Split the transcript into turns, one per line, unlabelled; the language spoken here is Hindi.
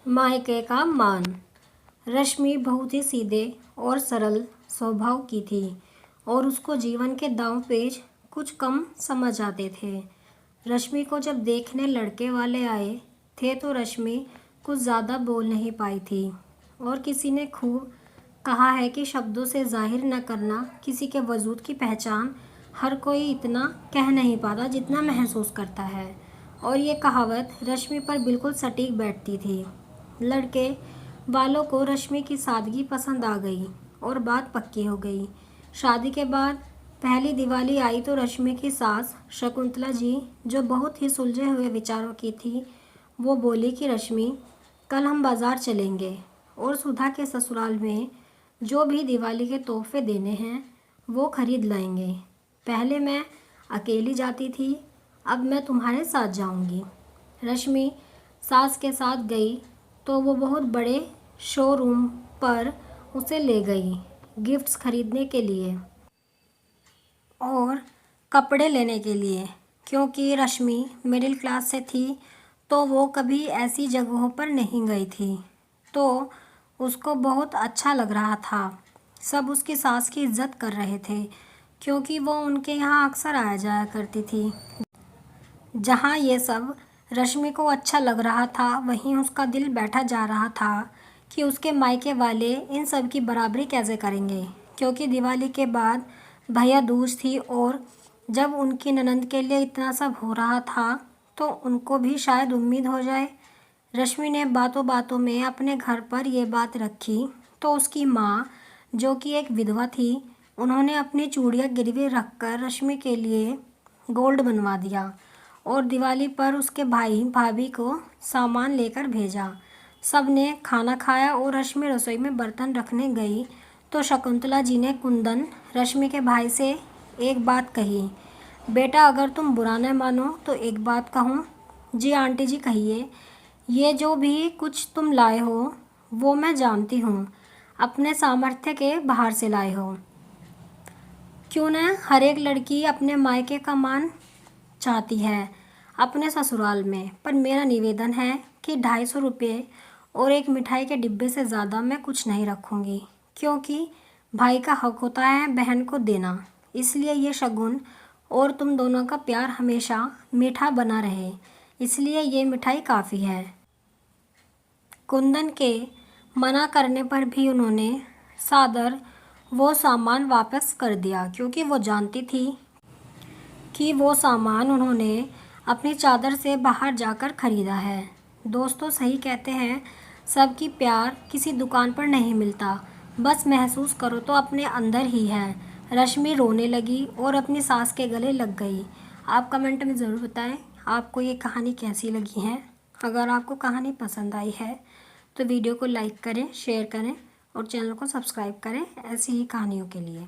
मायके का मान। रश्मि बहुत ही सीधे और सरल स्वभाव की थी और उसको जीवन के दांव पेच कुछ कम समझ आते थे। रश्मि को जब देखने लड़के वाले आए थे तो रश्मि कुछ ज़्यादा बोल नहीं पाई थी और किसी ने खूब कहा है कि शब्दों से जाहिर न करना किसी के वजूद की पहचान हर कोई इतना कह नहीं पाता जितना महसूस करता है। और ये कहावत रश्मि पर बिल्कुल सटीक बैठती थी। लड़के वालों को रश्मि की सादगी पसंद आ गई और बात पक्की हो गई। शादी के बाद पहली दिवाली आई तो रश्मि की सास शकुंतला जी, जो बहुत ही सुलझे हुए विचारों की थी, वो बोली कि रश्मि, कल हम बाज़ार चलेंगे और सुधा के ससुराल में जो भी दिवाली के तोहफे देने हैं वो खरीद लाएंगे। पहले मैं अकेली जाती थी, अब मैं तुम्हारे साथ जाऊंगी। रश्मि सास के साथ गई तो वो बहुत बड़े शोरूम पर उसे ले गई गिफ्ट्स खरीदने के लिए और कपड़े लेने के लिए। क्योंकि रश्मि मिडिल क्लास से थी तो वो कभी ऐसी जगहों पर नहीं गई थी, तो उसको बहुत अच्छा लग रहा था। सब उसकी सास की इज्जत कर रहे थे क्योंकि वो उनके यहाँ अक्सर आया जाया करती थी। जहाँ ये सब रश्मि को अच्छा लग रहा था वहीं उसका दिल बैठा जा रहा था कि उसके मायके वाले इन सब की बराबरी कैसे करेंगे। क्योंकि दिवाली के बाद भैया दूज थी और जब उनकी ननंद के लिए इतना सब हो रहा था तो उनको भी शायद उम्मीद हो जाए। रश्मि ने बातों बातों में अपने घर पर ये बात रखी तो उसकी माँ, जो कि एक विधवा थी, उन्होंने अपनी चूड़ियाँ गिरवी रखकर रश्मि के लिए गोल्ड बनवा दिया और दिवाली पर उसके भाई भाभी को सामान लेकर भेजा। सब ने खाना खाया और रश्मि रसोई में बर्तन रखने गई तो शकुंतला जी ने कुंदन रश्मि के भाई से एक बात कही, बेटा अगर तुम बुरा न मानो तो एक बात कहूँ। जी आंटी जी कहिए। ये जो भी कुछ तुम लाए हो वो मैं जानती हूँ अपने सामर्थ्य के बाहर से लाए हो। क्यों न हर एक लड़की अपने मायके का मान चाहती है अपने ससुराल में, पर मेरा निवेदन है कि 250 रुपये और एक मिठाई के डिब्बे से ज़्यादा मैं कुछ नहीं रखूँगी। क्योंकि भाई का हक होता है बहन को देना, इसलिए ये शगुन और तुम दोनों का प्यार हमेशा मीठा बना रहे, इसलिए ये मिठाई काफ़ी है। कुंदन के मना करने पर भी उन्होंने सादर वो सामान वापस कर दिया क्योंकि वो जानती थी कि वो सामान उन्होंने अपनी चादर से बाहर जाकर ख़रीदा है। दोस्तों सही कहते हैं, सबकी प्यार किसी दुकान पर नहीं मिलता, बस महसूस करो तो अपने अंदर ही है। रश्मि रोने लगी और अपनी सास के गले लग गई। आप कमेंट में ज़रूर बताएं आपको ये कहानी कैसी लगी है। अगर आपको कहानी पसंद आई है तो वीडियो को लाइक करें, शेयर करें और चैनल को सब्सक्राइब करें ऐसी ही कहानियों के लिए।